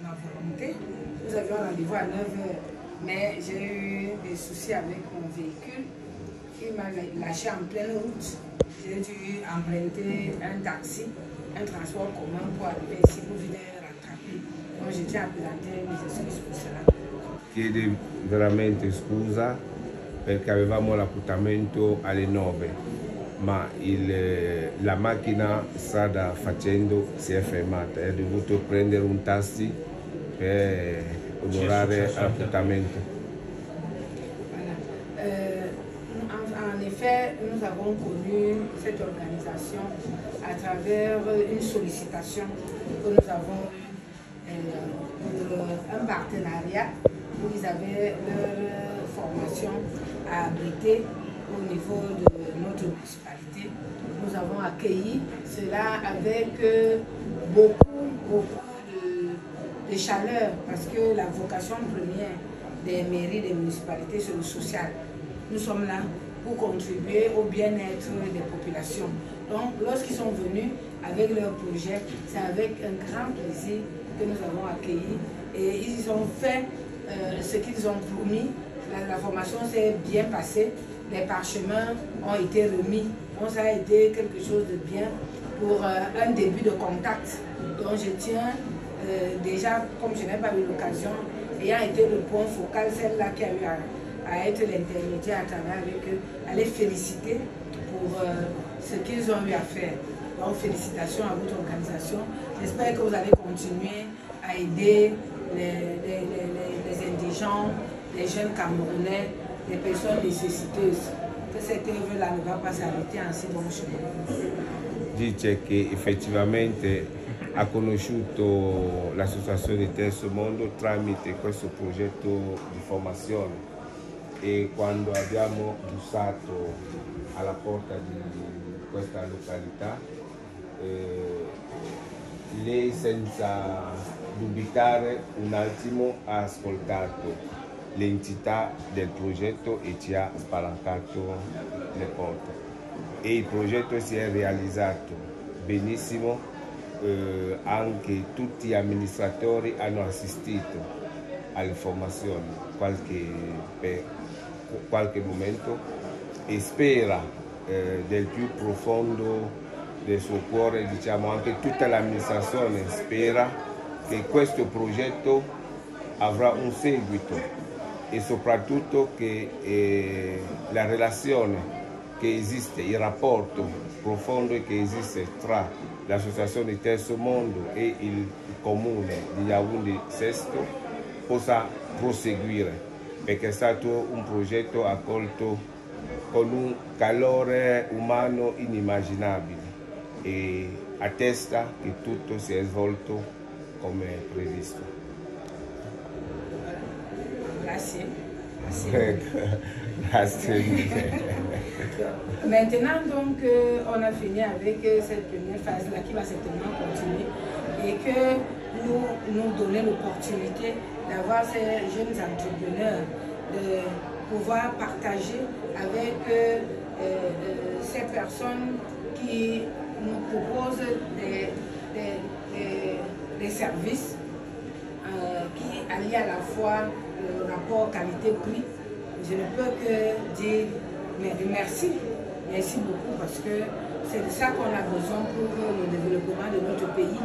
ma volonté. Nous avions rendez-vous à 9 h, mais j'ai eu des soucis avec mon véhicule. Il m'a lâché en pleine route. J'ai dû emprunter un taxi, un transport commun pour arriver ici pour venir rattraper. Donc je tiens à présenter mes excuses pour cela. Chiedo veramente scusa perché avevamo l'appuntamento alle 9, ma la macchina strada facendo si è fermata e ho dovuto prendere un taxi per onorare l'appuntamento. En effet, nous avons connu cette organisation à travers une sollicitation que nous avons eu, un partenariat où ils avaient leur formation à abriter au niveau de notre municipalité. Nous avons accueilli cela avec beaucoup de chaleur parce que la vocation première des mairies, des municipalités, c'est le social. Nous sommes là pour contribuer au bien-être des populations. Donc, lorsqu'ils sont venus avec leur projet, c'est avec un grand plaisir que nous avons accueilli et ils ont fait ce qu'ils ont promis. La formation s'est bien passée, les parchemins ont été remis, donc ça a été quelque chose de bien pour un début de contact. Donc je tiens déjà, comme je n'ai pas eu l'occasion, ayant été le point focal, celle-là qui a eu à être l'intermédiaire à travers avec eux, à les féliciter pour ce qu'ils ont eu à faire. Donc félicitations à votre organisation. J'espère que vous allez continuer à aider les indigents, les jeunes Camerounais, les personnes nécessiteuses. Que cette œuvre-là ne va pas s'arrêter en si bon chemin. Dice che effettivamente ha conosciuto l'associazione Terzo Mondo tramite questo progetto di formazione e quando abbiamo bussato alla porta di questa località lei senza dubitare un attimo ha ascoltato l'entità del progetto e ci ha spalancato le porte e il progetto si è realizzato benissimo, anche tutti gli amministratori hanno assistito alle formazioni per qualche momento e spera del più profondo del suo cuore, diciamo anche tutta l'amministrazione spera che questo progetto avrà un seguito e soprattutto che la relazione che esiste, il rapporto profondo che esiste tra l'associazione Terzo Mondo e il comune di Yaoundé Sesto possa proseguire, perché è stato un progetto accolto con un calore umano inimmaginabile e attesta che tutto si è svolto come previsto. Grazie. Grazie. Maintenant donc on a fini avec cette première phase-là qui va certainement continuer et que nous donner l'opportunité d'avoir ces jeunes entrepreneurs, de pouvoir partager avec ces personnes qui nous proposent des services qui allient à la fois le rapport qualité-prix. Je ne peux que dire merci beaucoup parce que c'est de ça qu'on a besoin pour le développement de notre pays.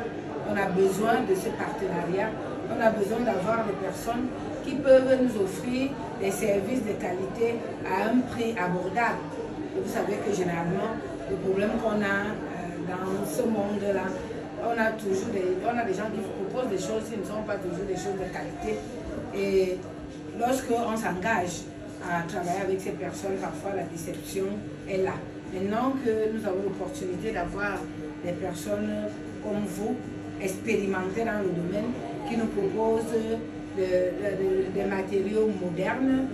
On a besoin de ce partenariat, on a besoin d'avoir des personnes qui peuvent nous offrir des services de qualité à un prix abordable. Et vous savez que généralement, le problème qu'on a dans ce monde-là, on a des gens qui proposent des choses qui ne sont pas toujours des choses de qualité. Et lorsqu'on s'engage à travailler avec ces personnes, parfois la déception est là. Maintenant que nous avons l'opportunité d'avoir des personnes comme vous, expérimentées dans le domaine, qui nous proposent des matériaux modernes,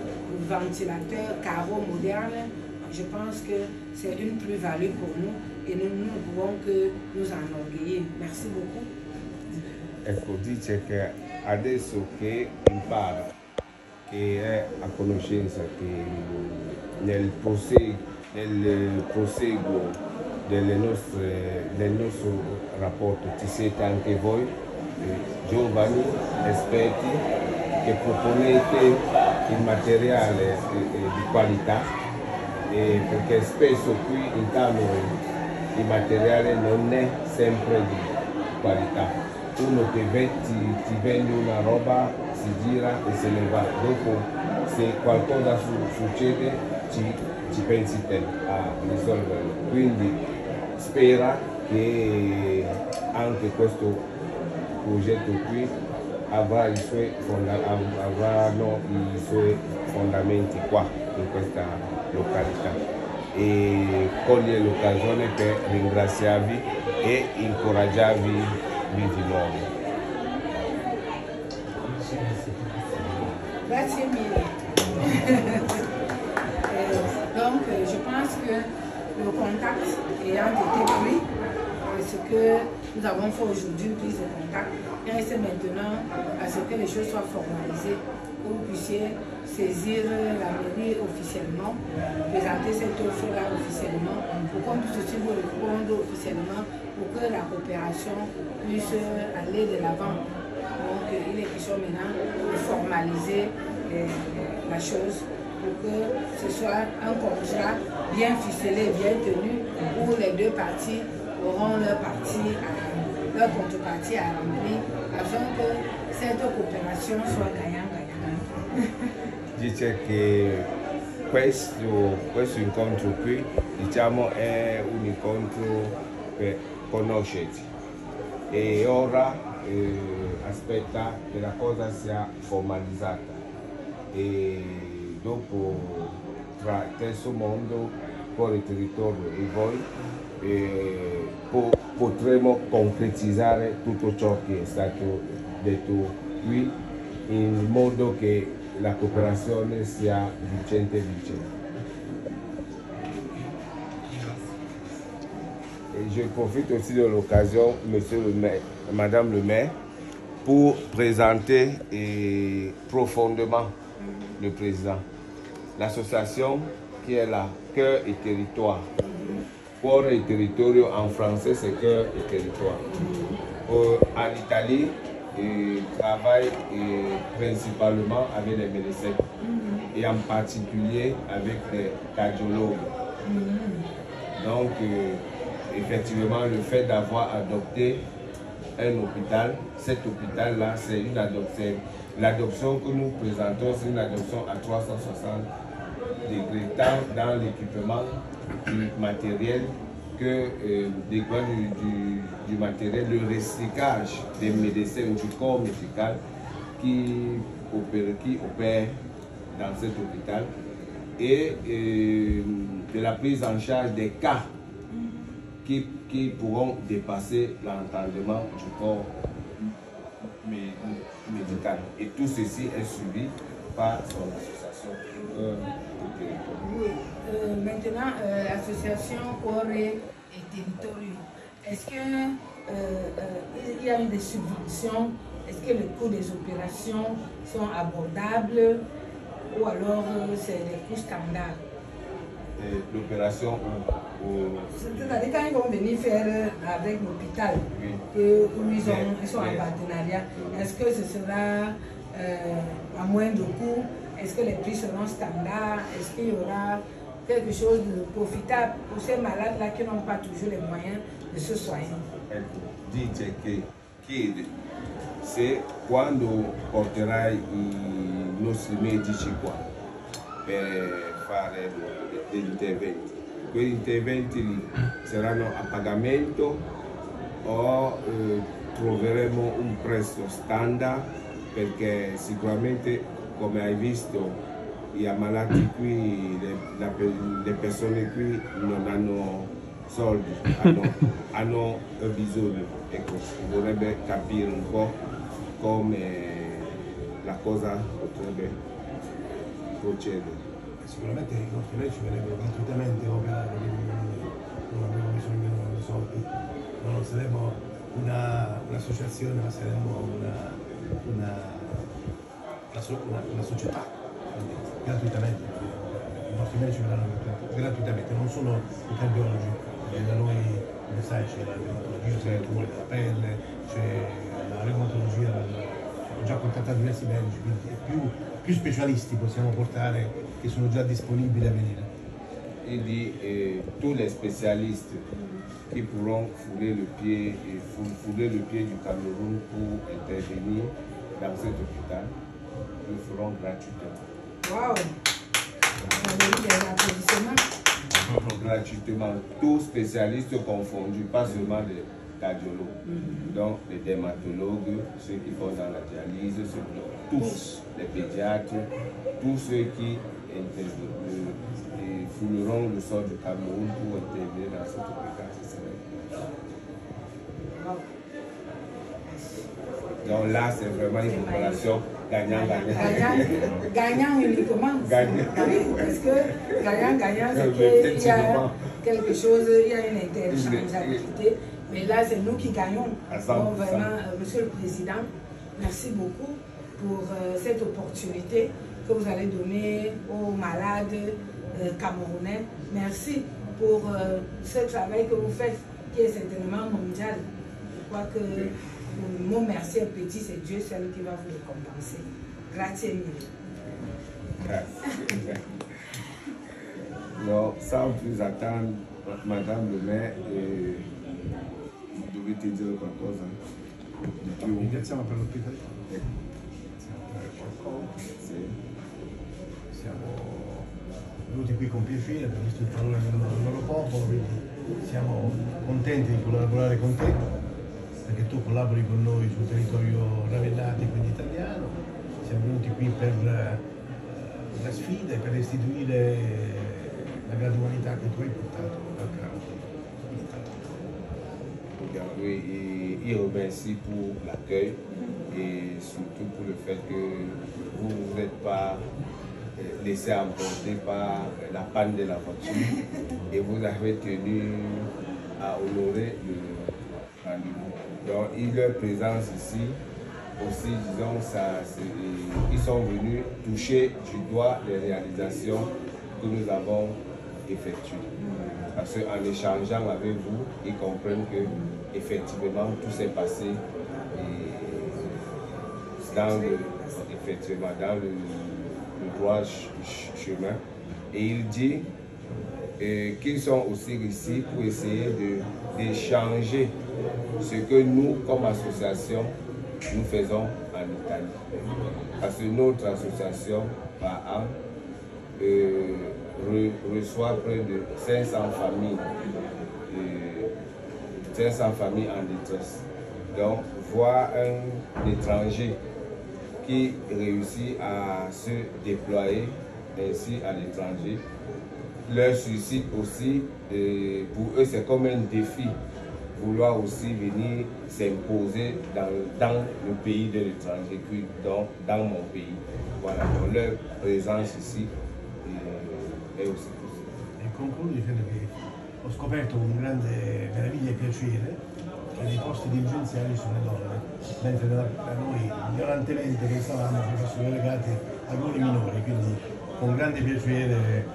ventilateurs, carreaux modernes, je pense que c'est une plus-value pour nous e nous ne pouvons que nous enorgueillir. Merci beaucoup. Ecco, dice che adesso che impara, che è a conoscenza che nel proseguo del nostro rapporto ci siete anche voi, giovani, esperti, che proponete il materiale di qualità, perché spesso qui in Camerun il materiale non è sempre di qualità. Uno ti vende una roba, si gira e se ne va. Dopo, se qualcosa succede, ci pensi te a risolverlo. Quindi spera che anche questo progetto qui avranno i suoi fondamenti qua, in questa località. E cogliere l'occasione per ringraziarvi e incoraggiarvi vivement. Grazie mille. Donc, je pense que le contact ayant été pris, ce que nous avons fait aujourd'hui, prise de contact, il reste maintenant à ce que les choses soient formalisées, pour que vous puissiez saisir la mairie officiellement, présenter cette offre-là officiellement, pour qu'on puisse aussi vous répondre officiellement, pour que la coopération puisse aller de l'avant. Donc il est question maintenant de formaliser la chose pour que ce soit un contrat bien ficelé, bien tenu, où les deux parties auront leur contrepartie à remplir, afin que cette coopération soit gagnant-gagnant. Dice che questo incontro qui, diciamo, è un incontro per conoscersi e ora aspetta che la cosa sia formalizzata e dopo tra il terzo mondo, poi il territorio e voi potremo concretizzare tutto ciò che è stato detto qui in modo che la coopération sia vincente. Et je profite aussi de l'occasion, monsieur le maire, madame le maire, pour présenter profondément le président. L'association qui est là, Cœur et Territoire. Cuore et Territorio en français, c'est Cœur et Territoire. En Italie, il travaille principalement avec les médecins et en particulier avec les cardiologues. Donc, effectivement, le fait d'avoir adopté un hôpital, cet hôpital-là, c'est une adoption. L'adoption que nous présentons, c'est une adoption à 360 degrés, tant dans l'équipement du matériel que des points du matériel, le recyclage des médecins du corps médical qui opèrent dans cet hôpital et de la prise en charge des cas qui pourront dépasser l'entendement du corps médical. Et tout ceci est suivi par son association. Oui. Maintenant, l'association Cuore et Territorio, est-ce qu'il y a eu des subventions? Est-ce que les coûts des opérations sont abordables ou alors c'est des coûts standards? L'opération C'est-à-dire quand ils vont venir faire avec l'hôpital, où ils sont en partenariat, est-ce que ce sera à moindre coût? Est-ce que les prix seront standards? Est-ce qu'il y aura quelque chose de profitable pour ces malades-là qui n'ont pas toujours les moyens de se soigner? Dice che chiede se quando porterai i nostri medici qua per fare degli interventi, quegli interventi lì saranno a pagamento o troveremo un prezzo standard, perché sicuramente, come hai visto, gli ammalati qui, le persone qui non hanno soldi, hanno bisogno. Ecco, vorrebbe capire un po' come la cosa potrebbe procedere. Sicuramente i nostri medici verrebbero gratuitamente a operare, quindi non abbiamo bisogno di soldi. Non saremo un'associazione, ma saremo una società, quindi gratuitamente. I nostri medici verranno gratuitamente, non sono i cardiologi, da noi, come sai, c'è la dermatologia, c'è il tumore della pelle, c'è la reumatologia, ho già contattato diversi medici, quindi più specialisti possiamo portare che sono già disponibili a venire. Il dit tous les spécialistes qui pourront fouler le pied du Cameroun pour intervenir dans cet hôpital, le feront gratuitement. Waouh! On a eu des applaudissements. Gratuitement, tous spécialistes confondus, pas seulement les cardiologues, donc les dermatologues, ceux qui font dans la dialyse, tous les pédiatres, tous ceux qui fouleront le sol du Cameroun pour intervenir dans cet hôpital. Donc là, c'est vraiment une opération gagnant-gagnant. Gagnant uniquement. Gagnant. Oui, parce que gagnant-gagnant, c'est qu'il y a quelque chose, il y a une interchangeabilité. Mais là, c'est nous qui gagnons. Donc vraiment, Monsieur le Président, merci beaucoup pour cette opportunité que vous allez donner aux malades camerounais. Merci pour ce travail que vous faites, qui est certainement mondial. Je crois que mon merci est petit, c'est Dieu seul qui va vous récompenser. Grazie mille. Merci. Donc, sans plus attendre, Madame le maire, vous devez te dire qualcosa. Ringraziamo per l'ospitalità. Siamo venuti qui con piacere, abbiamo visto il valore del loro popolo, quindi siamo contenti di collaborare con te, perché tu collabori con noi sul territorio ravennate, quindi italiano. Siamo venuti qui per la sfida e per restituire la grande umanità che tu hai portato al campo. Oui, il remercie pour l'accueil et surtout pour le fait que vous ne vous êtes pas laissé emporter par la panne de la voiture et vous avez tenu à honorer le rendez-vous. Donc, leur présence ici, aussi, disons, ils sont venus toucher du doigt les réalisations que nous avons effectuées. Parce qu'en échangeant avec vous, ils comprennent que effectivement tout s'est passé dans le droit chemin. Et il dit qu'ils sont aussi ici pour essayer d'échanger ce que nous, comme association, nous faisons en Italie. Parce que notre association, par an, reçoit près de 500 familles. 500 familles en détresse. Donc, voir un étranger qui réussit à se déployer ainsi à l'étranger, leur suscite aussi, pour eux c'est comme un défi, vouloir aussi venir s'imposer dans le pays de l'étranger, puis dans mon pays. Voilà, donc leur présence ici è aussi possibile. E concludo dicendo che ho scoperto con grande meraviglia e piacere che nei posti dirigenziali sono le donne, mentre da noi ignorantemente pensavamo che fossero legati a ruoli minori, quindi con grande piacere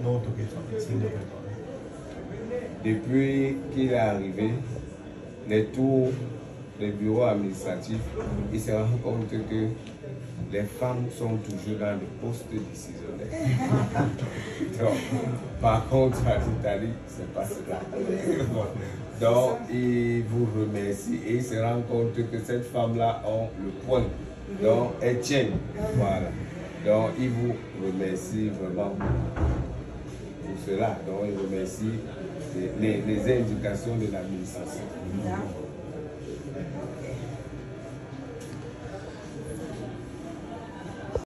noto che il sindaco è donne. Depuis qu'il est arrivé, les tours des bureaux administratifs, il se rend compte que les femmes sont toujours dans le poste décisionnaire. Donc, par contre, en Italie, c'est pas cela. Donc, il vous remercie et il se rend compte que cette femme-là a le point. Donc, elle tient. Voilà. Donc, il vous remercie vraiment pour cela. Donc, il remercie les indications de l'administration.